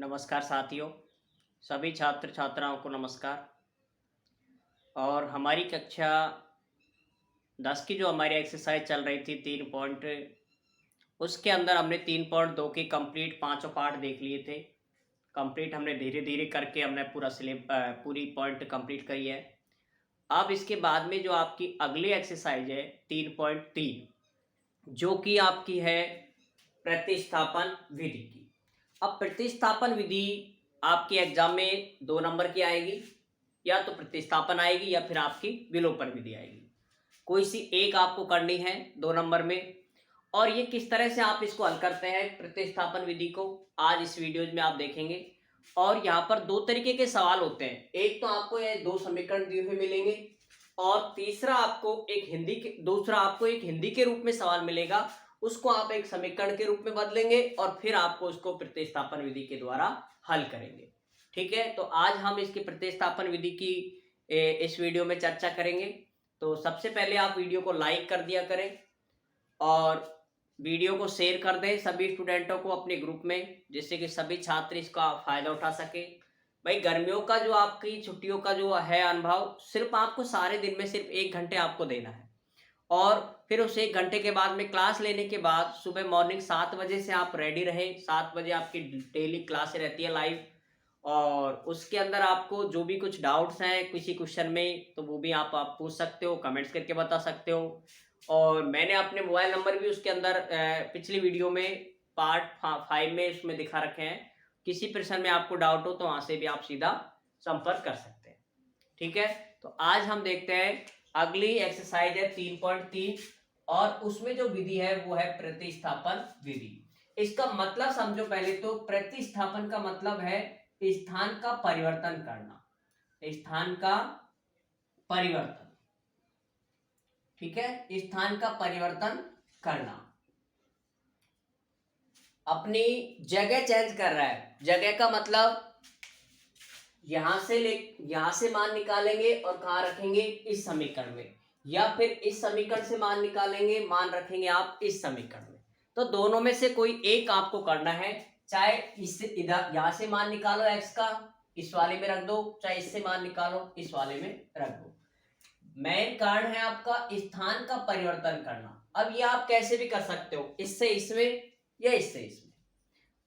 नमस्कार साथियों, सभी छात्र छात्राओं को नमस्कार। और हमारी कक्षा 10 की जो हमारी एक्सरसाइज चल रही थी 3 पॉइंट, उसके अंदर हमने 3.2 की कंप्लीट पांचों पार्ट देख लिए थे। कंप्लीट हमने धीरे धीरे करके हमने पूरी पॉइंट कंप्लीट करी है। अब इसके बाद में जो आपकी अगली एक्सरसाइज है 3.3, जो कि आपकी है प्रतिस्थापन विधि की। अब प्रतिस्थापन विधि आपके एग्जाम में 2 नंबर की आएगी, या तो प्रतिस्थापन आएगी या फिर आपकी विलोपन विधि आएगी। कोई सी एक आपको करनी है 2 नंबर में। और ये किस तरह से आप इसको हल करते हैं प्रतिस्थापन विधि को, आज इस वीडियो में आप देखेंगे। और यहाँ पर 2 तरीके के सवाल होते हैं। एक तो आपको ये 2 समीकरण दिए हुए मिलेंगे, और दूसरा आपको एक हिंदी के रूप में सवाल मिलेगा। उसको आप एक समीकरण के रूप में बदलेंगे और फिर आपको उसको प्रतिस्थापन विधि के द्वारा हल करेंगे। ठीक है, तो आज हम इसकी प्रतिस्थापन विधि की इस वीडियो में चर्चा करेंगे। तो सबसे पहले आप वीडियो को लाइक कर दिया करें और वीडियो को शेयर कर दें सभी स्टूडेंटों को अपने ग्रुप में, जिससे कि सभी छात्र इसका फायदा उठा सके। भाई, गर्मियों का जो आपकी छुट्टियों का जो है अनुभव, सिर्फ आपको सारे दिन में सिर्फ 1 घंटे आपको देना है। और फिर उस 1 घंटे के बाद में क्लास लेने के बाद सुबह मॉर्निंग 7 बजे से आप रेडी रहें। 7 बजे आपकी डेली क्लासें रहती है लाइव, और उसके अंदर आपको जो भी कुछ डाउट्स हैं किसी क्वेश्चन में, तो वो भी आप पूछ सकते हो, कमेंट्स करके बता सकते हो। और मैंने अपने मोबाइल नंबर भी उसके अंदर पिछली वीडियो में पार्ट 5 में उसमें दिखा रखे हैं। किसी प्रश्न में आपको डाउट हो तो वहाँ से भी आप सीधा संपर्क कर सकते हैं। ठीक है, तो आज हम देखते हैं अगली एक्सरसाइज है 3.3, और उसमें जो विधि है वो है प्रतिस्थापन विधि। इसका मतलब समझो पहले तो। प्रतिस्थापन का मतलब है स्थान का परिवर्तन करना, स्थान का परिवर्तन। ठीक है, स्थान का परिवर्तन करना, अपनी जगह चेंज कर रहा है। जगह का मतलब यहां से मान निकालेंगे और कहां रखेंगे, इस समीकरण में, या फिर इस समीकरण से मान निकालेंगे, मान रखेंगे आप इस समीकरण में। तो दोनों में से कोई एक आपको करना है। चाहे इससे इधर यहां से मान निकालो x का, इस वाले में रख दो, चाहे इससे मान निकालो, इस वाले में रख दो। मेन कारण है आपका स्थान का परिवर्तन करना। अब ये आप कैसे भी कर सकते हो, इससे इसमें या इससे इसमें।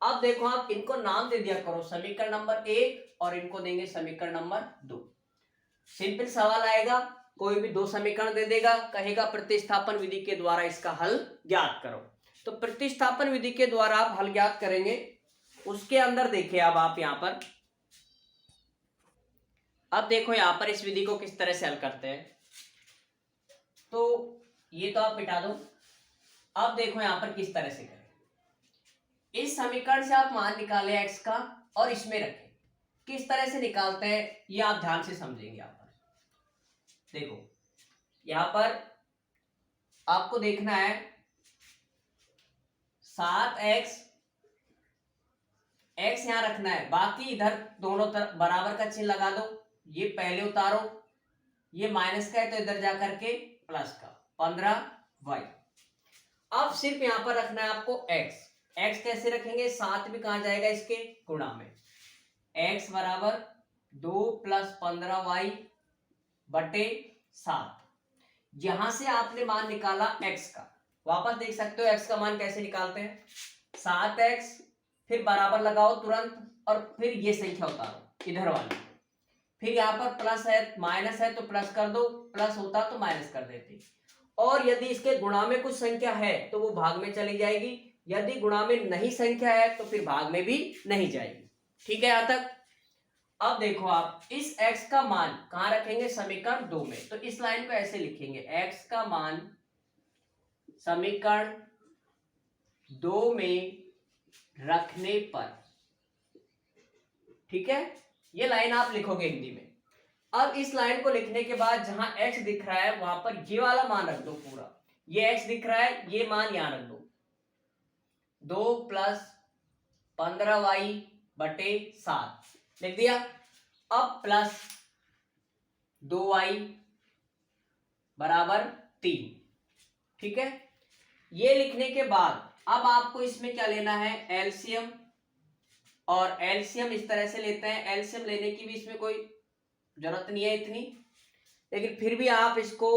अब देखो, आप इनको नाम दे दिया करो, समीकरण नंबर 1 और इनको देंगे समीकरण नंबर 2। सिंपल सवाल आएगा, कोई भी 2 समीकरण दे देगा, कहेगा प्रतिस्थापन विधि के द्वारा इसका हल ज्ञात करो। तो प्रतिस्थापन विधि के द्वारा आप हल ज्ञात करेंगे। उसके अंदर देखिए, अब आप यहां पर अब देखो यहां पर इस विधि को किस तरह से हल करते हैं। तो ये तो आप मिटा दो। अब देखो यहां पर किस तरह से करें। इस समीकरण से आप मान निकाले x का और इसमें रखें। किस तरह से निकालते हैं ये आप ध्यान से समझेंगे। यहां पर देखो, यहां पर आपको देखना है 7x, x यहां रखना है, बाकी इधर दोनों तरफ बराबर का चिन्ह लगा दो। ये पहले उतारो, ये माइनस का है तो इधर जाकर के प्लस का 15y। अब सिर्फ यहां पर रखना है आपको x। x कैसे रखेंगे, 7 भी कहां जाएगा, इसके गुणा में। x बराबर 2 + 15y बटे 7। यहां से आपने मान निकाला x का, वापस देख सकते हो x का मान कैसे निकालते हैं। 7x, फिर बराबर लगाओ तुरंत, और फिर ये संख्या उतारो इधर वाली। फिर यहाँ पर प्लस है, माइनस है तो प्लस कर दो, प्लस होता तो माइनस कर देते। और यदि इसके गुणा में कुछ संख्या है तो वो भाग में चली जाएगी, यदि गुणा में नहीं संख्या है तो फिर भाग में भी नहीं जाएगी। ठीक है यहां तक। अब देखो, आप इस x का मान कहां रखेंगे, समीकरण 2 में। तो इस लाइन को ऐसे लिखेंगे, x का मान समीकरण 2 में रखने पर। ठीक है, ये लाइन आप लिखोगे हिंदी में। अब इस लाइन को लिखने के बाद जहां x दिख रहा है वहां पर ये वाला मान रख दो पूरा। ये x दिख रहा है, ये मान यहां रख दो। 2 + 15y बटे 7 लिख दिया। अब प्लस 2y बराबर 3। ठीक है, ये लिखने के बाद अब आपको इसमें क्या लेना है, एलसीएम। और एलसीएम इस तरह से लेते हैं। एलसीएम लेने की भी इसमें कोई जरूरत नहीं है इतनी, लेकिन फिर भी आप इसको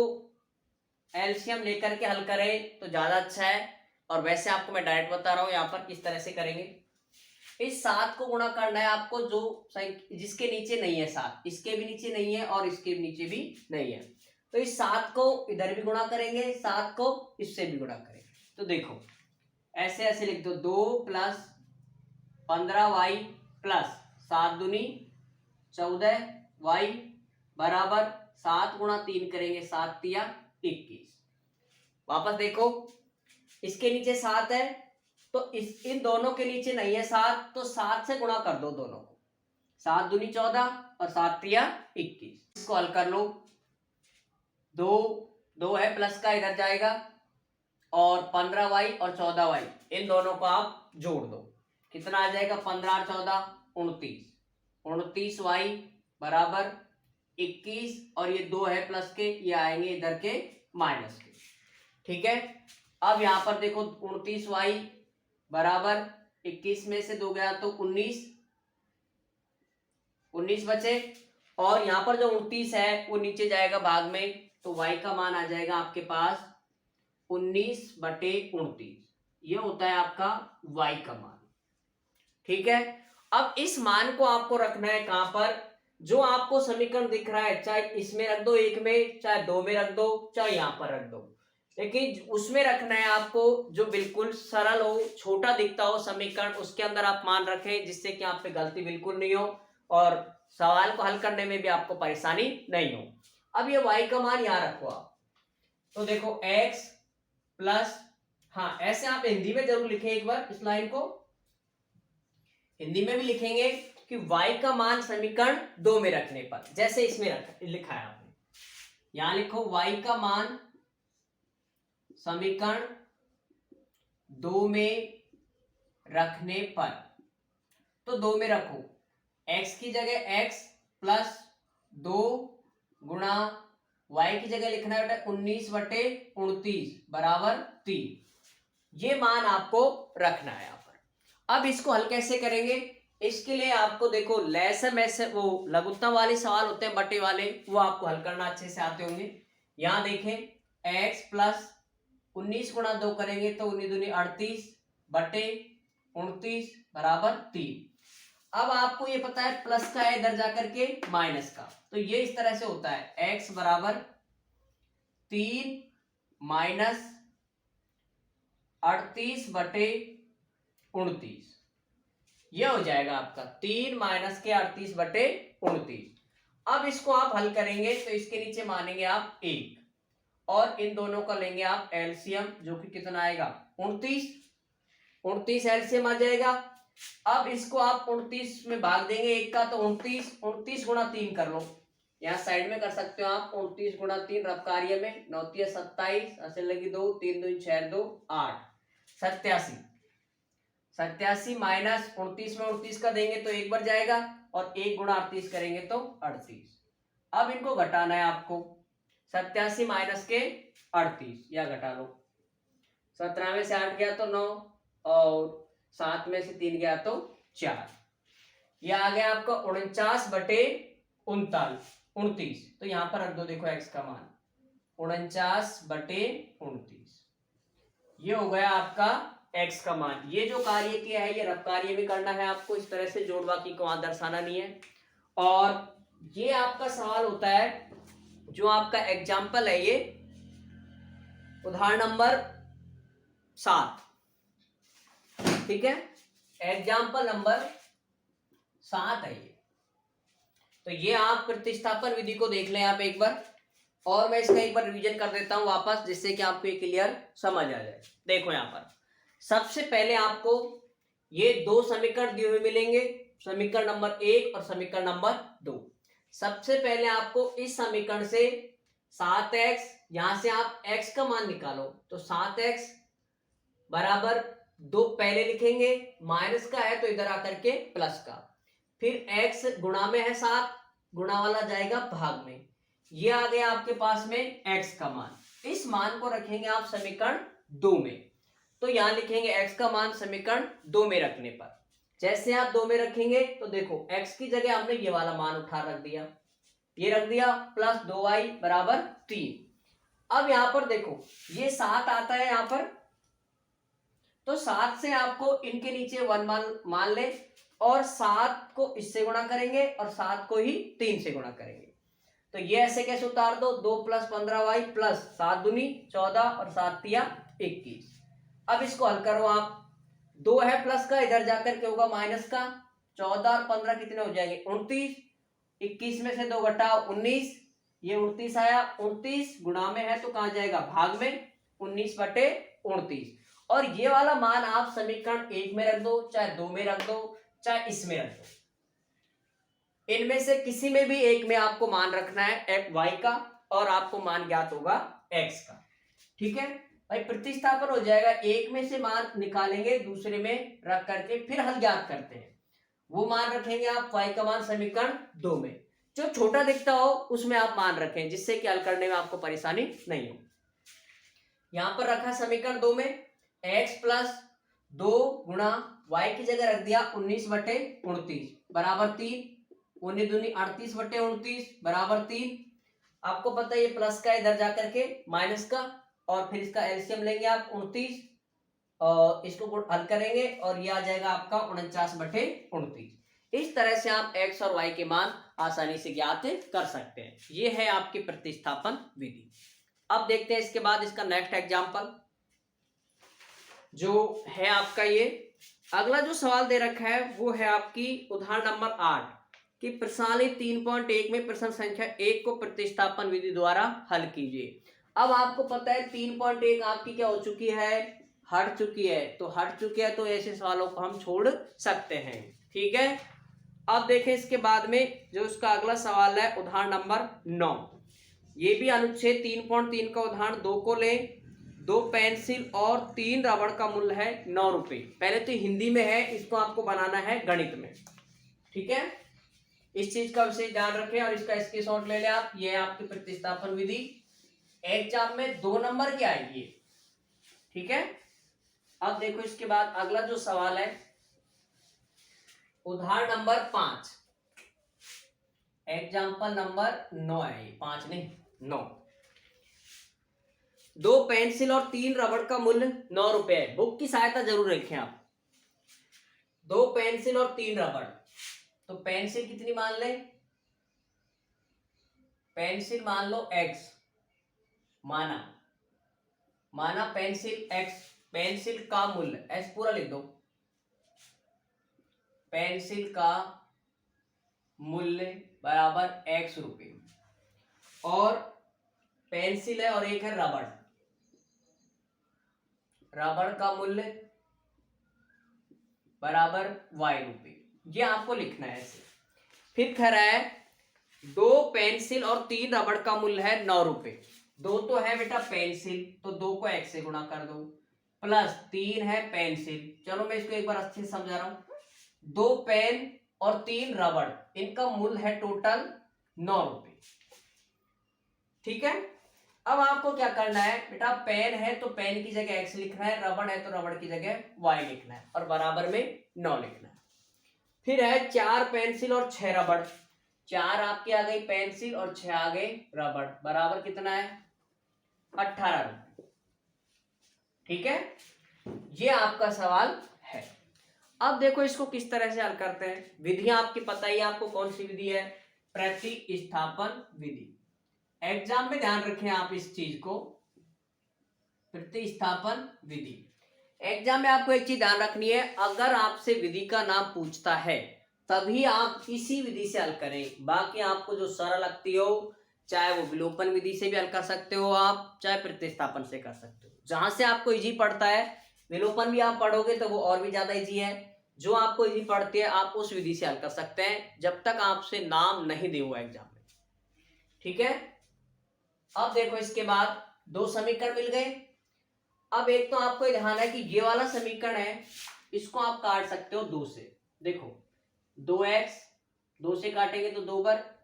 एलसीएम लेकर के हल करें तो ज्यादा अच्छा है। और वैसे आपको मैं डायरेक्ट बता रहा हूं यहाँ पर किस तरह से करेंगे। इस 7 को गुणा करना है आपको जो जिसके नीचे नहीं है 7, इसके भी नीचे नहीं है और इसके भी नीचे भी नहीं है। तो इस 7 को इधर भी गुणा करेंगे, 7 को इससे भी गुणा करेंगे। तो देखो ऐसे ऐसे लिख दो, 2 प्लस 15y प्लस 7 दूनी 14y बराबर 7 गुणा 3 करेंगे, 7 तिया 21। वापस देखो इसके नीचे 7 है तो इन दोनों के नीचे नहीं है 7, तो 7 से गुणा कर दो दोनों को, 7 दूनी 14 और 7 तिया 21। इसको हल कर लो, 2 है प्लस का इधर जाएगा और 15y और 14y इन दोनों को आप जोड़ दो, कितना आ जाएगा 15 और 14 29, 29y बराबर 21 और ये 2 है प्लस के, ये आएंगे इधर के माइनस के। ठीक है, अब यहां पर देखो 29y बराबर 21 में से 2 गया तो 19 बचे, और यहां पर जो 29 है वो नीचे जाएगा भाग में, तो y का मान आ जाएगा आपके पास 19/29। ये होता है आपका y का मान। ठीक है, अब इस मान को आपको रखना है कहां पर, जो आपको समीकरण दिख रहा है, चाहे इसमें रख दो 1 में, चाहे 2 में रख दो, चाहे यहां पर रख दो, लेकिन उसमें रखना है आपको जो बिल्कुल सरल हो, छोटा दिखता हो समीकरण, उसके अंदर आप मान रखें जिससे कि आप पे गलती बिल्कुल नहीं हो और सवाल को हल करने में भी आपको परेशानी नहीं हो। अब ये y का मान यहां रखो आप, तो देखो x प्लस, हाँ ऐसे आप हिंदी में जरूर लिखें एक बार, इस लाइन को हिंदी में भी लिखेंगे कि y का मान समीकरण 2 में रखने पर, जैसे इसमें लिखा है आपने, यहां लिखो y का मान समीकरण 2 में रखने पर, तो 2 में रखो, x की जगह x प्लस 2 गुणा y की जगह लिखना है बेटा 19/29 बराबर 3। ये मान आपको रखना है यहाँ पर। अब इसको हल कैसे करेंगे, इसके लिए आपको देखो लैसम ऐसे वो लघुत्तम वाले सवाल होते हैं बटे वाले, वो आपको हल करना अच्छे से आते होंगे। यहाँ देखें x प्लस 19 गुणा 2 करेंगे तो 19 दूनी 38 बटे 29 बराबर 3। अब आपको ये पता है प्लस का है इधर जाकर के माइनस का, तो ये इस तरह से होता है x बराबर 3 माइनस 38 बटे 29, ये हो जाएगा आपका 3 माइनस के 38 बटे 29। अब इसको आप हल करेंगे तो इसके नीचे मानेंगे आप 1 और इन दोनों का लेंगे आप एलसीएम, जो कि कितना आएगा 29 एलसीएम आ जाएगा। अब इसको आप 29 में भाग देंगे 1 का, तो 29 गुणा 3 कर लो, यहाँ साइड में कर सकते हो आप, 29 गुणा 3 रफ कार्य में 9 × 27 असल लगी 2 3 2 6 2 8 87 माइनस 29 में 29 का देंगे तो 1 बार जाएगा और 1 गुणा 38 करेंगे तो 38। अब इनको घटाना है आपको, 87 माइनस के 38 या घटा लो, 17 में से 8 गया तो 9 और 7 में से 3 गया तो 4, यह आ गया आपका 49/29। तो यहां पर रख दो, देखो x का मान 49/29, ये हो गया आपका x का मान। ये जो कार्य किया है ये रफ कार्य भी करना है आपको, इस तरह से जोड़ बाकी को वहां दर्शाना नहीं है। और ये आपका सवाल होता है जो आपका एग्जाम्पल है, ये उदाहरण नंबर 7, ठीक है, एग्जाम्पल नंबर 7 है ये। तो ये आप प्रतिस्थापन विधि को देख लें आप एक बार, और मैं इसका एक बार रिवीजन कर देता हूं वापस, जिससे कि आपको ये क्लियर समझ आ जाए। देखो यहाँ पर सबसे पहले आपको ये 2 समीकरण दिए हुए मिलेंगे, समीकरण नंबर 1 और समीकरण नंबर 2। सबसे पहले आपको इस समीकरण से 7x, यहां से आप x का मान निकालो, तो 7x बराबर 2 पहले लिखेंगे, माइनस का है तो इधर आकर के प्लस का, फिर x गुणा में है 7, गुणा वाला जाएगा भाग में, ये आ गया आपके पास में x का मान। इस मान को रखेंगे आप समीकरण 2 में, तो यहां लिखेंगे x का मान समीकरण 2 में रखने पर जैसे आप 2 में रखेंगे तो देखो x की जगह हमने ये वाला मान उठा रख दिया, ये रख दिया, प्लस 2y बराबर 3। अब यहां पर देखो ये 7 आता है यहां पर, तो 7 से आपको इनके नीचे 1 मान ले, और 7 को इससे गुणा करेंगे और 7 को ही 3 से गुणा करेंगे। तो ये ऐसे कैसे उतार दो, 2 + 15y प्लस 7 दूनी 14 और 7 तिया 21। अब इसको हल करो आप, 2 है प्लस का, इधर जाकर के होगा माइनस का, 14 और 15 कितने हो जाएंगे 29, 21 में से 2 घटाओ 19, ये 29 आया, 29 गुणा में है तो कहां जाएगा भाग में, 19/29। और ये वाला मान आप समीकरण 1 में रख दो, चाहे 2 में रख दो, चाहे इसमें रख दो, इनमें से किसी में भी एक में आपको मान रखना है एफ वाई का, और आपको मान ज्ञात होगा एक्स का। ठीक है भाई, प्रतिस्थापन हो जाएगा, एक में से मान निकालेंगे दूसरे में रख करके फिर हल ज्ञात करते हैं। वो मान रखेंगे आप y का मान समीकरण 2 में, जो छोटा दिखता हो उसमें आप मान रखें, जिससे कि हल करने में आपको परेशानी नहीं हो। यहां पर रखा समीकरण 2 में x + 2 गुणा y की जगह रख दिया 19/29 बराबर 3, 19 दूनी 38/29 बराबर 3। आपको पता है ये प्लस का इधर जाकर के माइनस का, और फिर इसका एलसीएम लेंगे आप 29, और इसको हल करेंगे और ये आ जाएगा आपका 49/29। इस तरह से आप x और y के मान आसानी से ज्ञात कर सकते हैं। ये है आपकी प्रतिस्थापन विधि। अब देखते हैं इसके बाद इसका नेक्स्ट एग्जाम्पल जो है आपका, ये अगला जो सवाल दे रखा है वो है आपकी उदाहरण नंबर 8 कि प्रश्नावली 3.1 में प्रश्न संख्या 1 को प्रतिस्थापन विधि द्वारा हल कीजिए। अब आपको पता है 3.1 आपकी क्या हो चुकी है, हट चुकी है, तो हट चुकी है तो ऐसे सवालों को हम छोड़ सकते हैं। ठीक है, अब देखें इसके बाद में जो इसका अगला सवाल है उदाहरण नंबर 9, ये भी अनुच्छेद 3.3 का उदाहरण 2 को लें। 2 पेंसिल और 3 रबड़ का मूल्य है 9 रुपए। पहले तो हिंदी में है, इसको आपको बनाना है गणित में। ठीक है, इस चीज का विशेष ध्यान रखें और इसका स्क्रीनशॉट ले लें आप। ये है आपकी प्रतिस्थापन विधि, एग्जाम में 2 नंबर की आएगी। ठीक है, अब देखो इसके बाद अगला जो सवाल है उदाहरण नंबर 5, एग्जाम्पल नंबर 9 है, 5 नहीं 9। 2 पेंसिल और 3 रबड़ का मूल्य 9 रुपए है। बुक की सहायता जरूर रखें आप। 2 पेंसिल और 3 रबड़, तो पेंसिल कितनी मान ले, पेंसिल मान लो x, माना पेंसिल x, पेंसिल का मूल्य s पूरा लिख दो, पेंसिल का मूल्य बराबर x रुपए, और पेंसिल है और एक है रबड़, रबड़ का मूल्य बराबर y रुपए। ये आपको लिखना है ऐसे। फिर कह रहा है 2 पेंसिल और 3 रबड़ का मूल्य है 9 रुपए। 2 तो है बेटा पेंसिल, तो 2 को x से गुणा कर दो, प्लस 3 है पेंसिल। चलो मैं इसको एक बार अच्छे से समझा रहा हूं। 2 पेन और 3 रबड़, इनका मूल्य है टोटल 9 रुपए। ठीक है, अब आपको क्या करना है बेटा, पेन है तो पेन की जगह x लिखना है, रबड़ है तो रबड़ की जगह y लिखना है, और बराबर में 9 लिखना है। फिर है 4 पेंसिल और 6 रबड़, 4 आपकी आ गई पेंसिल और 6 आ गए रबड़, बराबर कितना है 18 रुपए। ठीक है, ये आपका सवाल है। अब देखो इसको किस तरह से हल करते हैं। विधियां आपकी पता ही आपको कौन सी विधि है, प्रतिस्थापन विधि। एग्जाम में ध्यान रखें आप इस चीज को, प्रतिस्थापन विधि। एग्जाम में आपको एक चीज ध्यान रखनी है, अगर आपसे विधि का नाम पूछता है तभी आप इसी विधि से हल करें। बाकी आपको जो सरल लगती हो, चाहे वो विलोपन विधि से भी हल कर सकते हो आप, चाहे प्रतिस्थापन से कर सकते हो। जहां से आपको इजी पड़ता है, विलोपन भी आप पढ़ोगे तो वो और भी ज्यादा इजी है। जो आपको इजी पड़ती है आप उस विधि से हल कर सकते हैं, जब तक आपसे नाम नहीं दे हुआ एग्जाम में। ठीक है, अब देखो इसके बाद 2 समीकरण मिल गए। अब एक तो आपको ध्यान है कि ये वाला समीकरण है, इसको आप काट सकते हो 2 से। देखो 2x, 2 से काटेंगे तो 2 बार,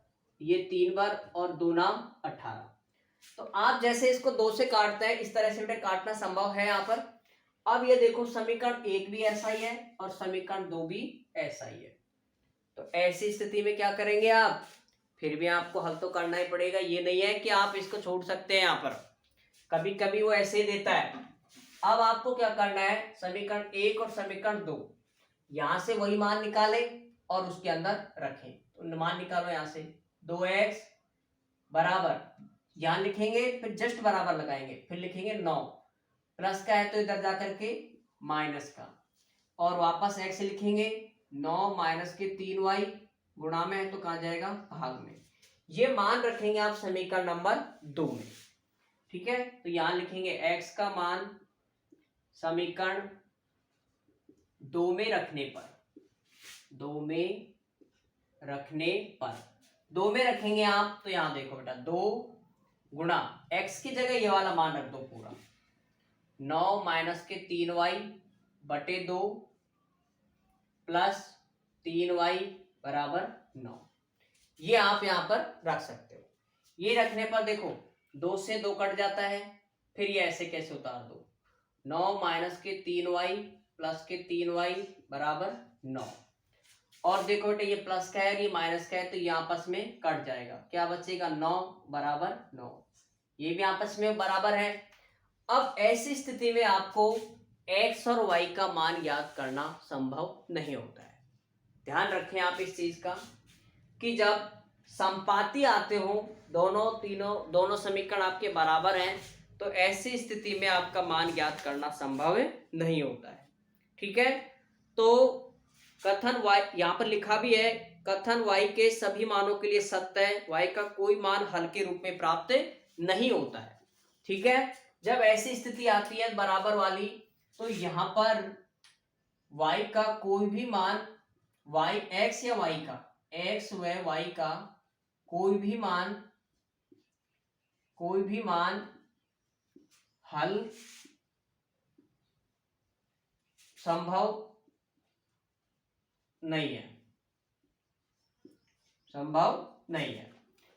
ये 3 बार, और 2 नाम 18। तो आप जैसे इसको 2 से काटते हैं इस तरह से बेटा काटना संभव है यहाँ पर। अब ये देखो समीकरण 1 भी ऐसा ही है और समीकरण 2 भी ऐसा ही है। तो ऐसी स्थिति में क्या करेंगे आप, फिर भी आपको हल तो करना ही पड़ेगा, ये नहीं है कि आप इसको छोड़ सकते हैं। यहाँ पर कभी कभी वो ऐसे ही देता है। अब आपको क्या करना है, समीकरण 1 और समीकरण 2 यहां से वही मान निकाले और उसके अंदर रखें। तो मान निकालो यहां से 2x बराबर, यहां लिखेंगे फिर जस्ट बराबर लगाएंगे, फिर लिखेंगे 9, प्लस का है तो इधर जाकर के माइनस का, और वापस x लिखेंगे 9 माइनस के 3y, गुणा में है तो कहां जाएगा, भाग में। ये मान रखेंगे आप समीकरण नंबर 2 में। ठीक है, तो यहां लिखेंगे x का मान समीकरण 2 में रखने पर, 2 में रखेंगे आप, तो यहां देखो बेटा 2 गुणा x की जगह ये वाला मान रख दो पूरा, 9 माइनस के 3y बटे 2 प्लस 3y बराबर 9। ये आप यहां पर रख सकते हो। ये रखने पर देखो 2 से 2 कट जाता है, फिर ये ऐसे कैसे उतार दो, 9 माइनस के 3y प्लस के 3y बराबर 9। और देखो बेटे ये प्लस का है, ये माइनस का है, तो ये आपस में कट जाएगा, क्या बचेगा 9 बराबर 9। ये भी आपस में बराबर है। अब ऐसी स्थिति में आपको x और y का मान ज्ञात करना संभव नहीं होता है। ध्यान रखें आप इस चीज का कि जब संपाती आते हो, दोनों समीकरण आपके बराबर हैं, तो ऐसी स्थिति में आपका मान ज्ञात करना संभव नहीं होता है। ठीक है, तो कथन y यहाँ पर लिखा भी है, कथन y के सभी मानों के लिए सत्य है, y का कोई मान हल के रूप में प्राप्त नहीं होता है। ठीक है, जब ऐसी स्थिति आती है बराबर वाली, तो यहाँ पर y का कोई भी मान, y x या y का, x व y का कोई भी मान हल संभव नहीं है,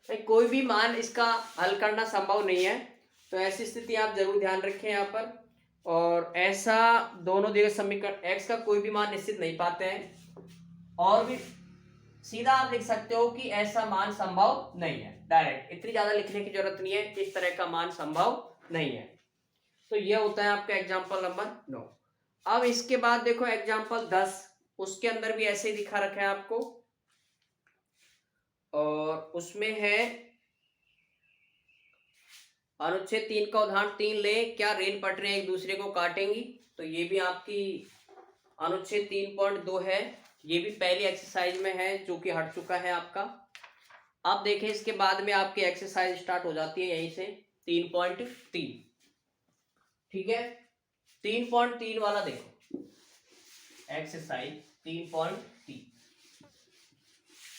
तो कोई भी मान इसका हल करना संभव नहीं है। तो ऐसी स्थिति आप जरूर ध्यान रखें यहाँ पर। और ऐसा दोनों दिए समीकरण x का कोई भी मान निश्चित नहीं पाते हैं, और भी सीधा आप लिख सकते हो कि ऐसा मान संभव नहीं है, डायरेक्ट, इतनी ज्यादा लिखने की जरूरत नहीं है, इस तरह का मान संभव नहीं है। तो यह होता है आपका एग्जाम्पल नंबर 9। अब इसके बाद देखो एग्जाम्पल 10, उसके अंदर भी ऐसे ही दिखा रखा है आपको, और उसमें है अनुच्छेद 3 का उदाहरण 3 ले, क्या रेल पटरियां एक दूसरे को काटेंगी। तो ये भी आपकी अनुच्छेद 3.2 है, ये भी पहली एक्सरसाइज में है जो कि हट चुका है आपका। अब देखें इसके बाद में आपकी एक्सरसाइज स्टार्ट हो जाती है यहीं से 3.3। ठीक है, 3.3 वाला देखो, एक्सरसाइज 3.3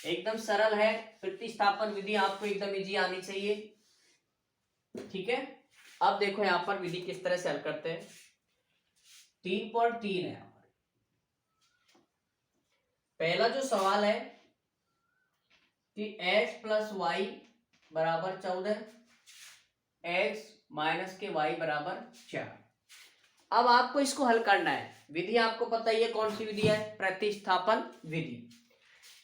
एकदम सरल है, प्रतिस्थापन विधि आपको एकदम इजी आनी चाहिए। ठीक है, अब देखो यहां पर विधि किस तरह से हल करते हैं। 3.3 है यहां पर, पहला जो सवाल है कि x प्लस वाई बराबर 14, x माइनस के y बराबर 4। अब आपको इसको हल करना है। विधि आपको पता ही है कौन सी विधि है, प्रतिस्थापन विधि।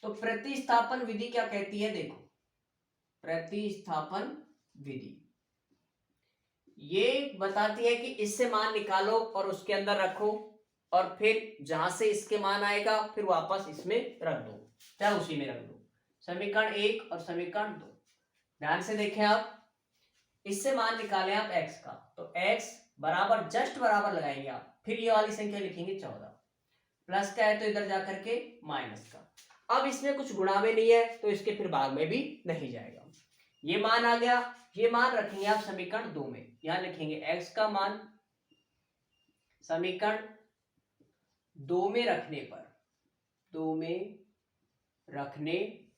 तो प्रतिस्थापन विधि क्या कहती है, देखो प्रतिस्थापन विधि ये बताती है कि इससे मान निकालो और उसके अंदर रखो, और फिर जहां से इसके मान आएगा फिर वापस इसमें रख दो, चाहे उसी में रख दो। समीकरण 1 और समीकरण 2 ध्यान से देखें आप, इससे मान निकाले आप x का, तो x बराबर जस्ट बराबर लगाएंगे आप, फिर ये वाली संख्या लिखेंगे 14, प्लस का है तो इधर जाकर के माइनस का। अब इसमें कुछ गुणा में नहीं है तो इसके फिर भाग में भी नहीं जाएगा। ये मान आ गया, ये मान रखेंगे आप समीकरण 2 में, यहां लिखेंगे x का मान समीकरण 2 में रखने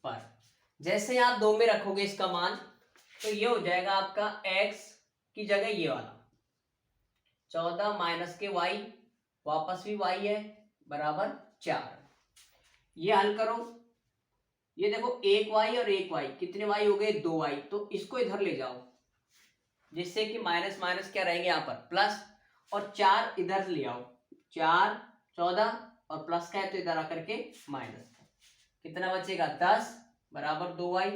पर, जैसे आप 2 में रखोगे इसका मान, तो ये हो जाएगा आपका x की जगह ये वाला 14 माइनस के y, वापस भी y है, बराबर 4। ये हल करो, ये देखो 1y और 1y, कितने y हो गए, 2y, तो इसको इधर ले जाओ, जिससे कि माइनस माइनस क्या रहेंगे यहाँ पर प्लस, और 4 इधर ले आओ, 4 14 और प्लस का है तो इधर आकर के माइनस का। कितना बचेगा 10 बराबर 2y।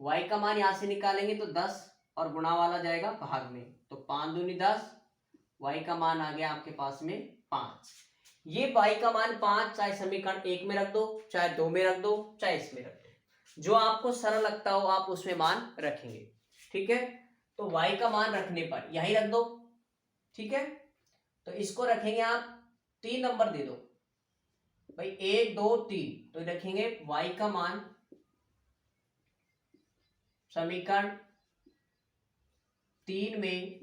y का मान यहां से निकालेंगे तो 10 और गुणा वाला जाएगा भाग में, तो 5 दूनी 10, y का मान आ गया आपके पास में 5। ये y का मान 5 चाहे समीकरण 1 में रख दो, चाहे 2 में रख दो, चाहे इसमें रख दो, जो आपको सरल लगता हो आप उसमें मान रखेंगे। ठीक है, तो y का मान रखने पर यही रख दो। ठीक है, तो इसको रखेंगे आप 3 नंबर दे दो भाई, 1 2 3, तो रखेंगे y का मान समीकरण 3 में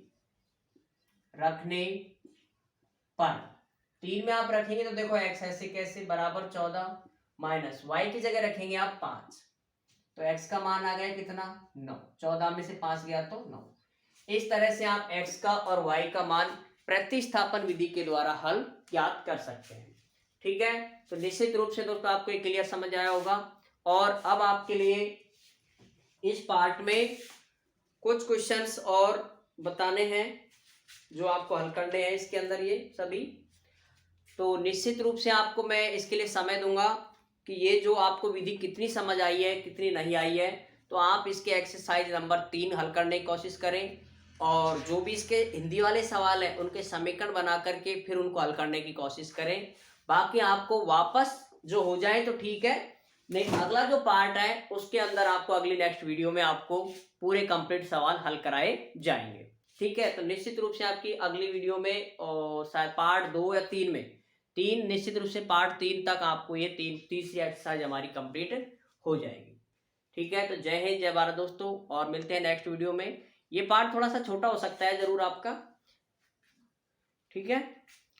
रखने पर, 3 में आप रखेंगे तो देखो x ऐसे कैसे बराबर 14 माइनस y की जगह रखेंगे आप 5, तो x का मान आ गया कितना 9, 14 में से 5 गया तो 9। इस तरह से आप x का और y का मान प्रतिस्थापन विधि के द्वारा हल ज्ञात कर सकते हैं। ठीक है, तो निश्चित रूप से दोस्तों आपको ये क्लियर समझ आया होगा। और अब आपके लिए इस पार्ट में कुछ क्वेश्चंस और बताने हैं जो आपको हल करने हैं इसके अंदर ये सभी। तो निश्चित रूप से आपको मैं इसके लिए समय दूंगा कि ये जो आपको विधि कितनी समझ आई है कितनी नहीं आई है, तो आप इसके एक्सरसाइज नंबर 3 हल करने की कोशिश करें, और जो भी इसके हिंदी वाले सवाल हैं उनके समीकरण बना करके फिर उनको हल करने की कोशिश करें। बाकी आपको वापस जो हो जाए तो ठीक है, नहीं अगला जो पार्ट है उसके अंदर आपको अगली नेक्स्ट वीडियो में आपको पूरे कंप्लीट सवाल हल कराए जाएंगे। ठीक है, तो निश्चित रूप से आपकी अगली वीडियो में और शायद पार्ट 2 या 3 में, 3 निश्चित रूप से पार्ट 3 तक आपको ये तीसरी एक्सरसाइज हमारी कंप्लीट हो जाएगी। ठीक है, तो जय हिंद जय भारत दोस्तों, और मिलते हैं नेक्स्ट वीडियो में। ये पार्ट थोड़ा सा छोटा हो सकता है जरूर आपका। ठीक है,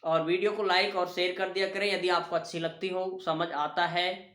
और वीडियो को लाइक और शेयर कर दिया करें यदि आपको अच्छी लगती हो, समझ आता है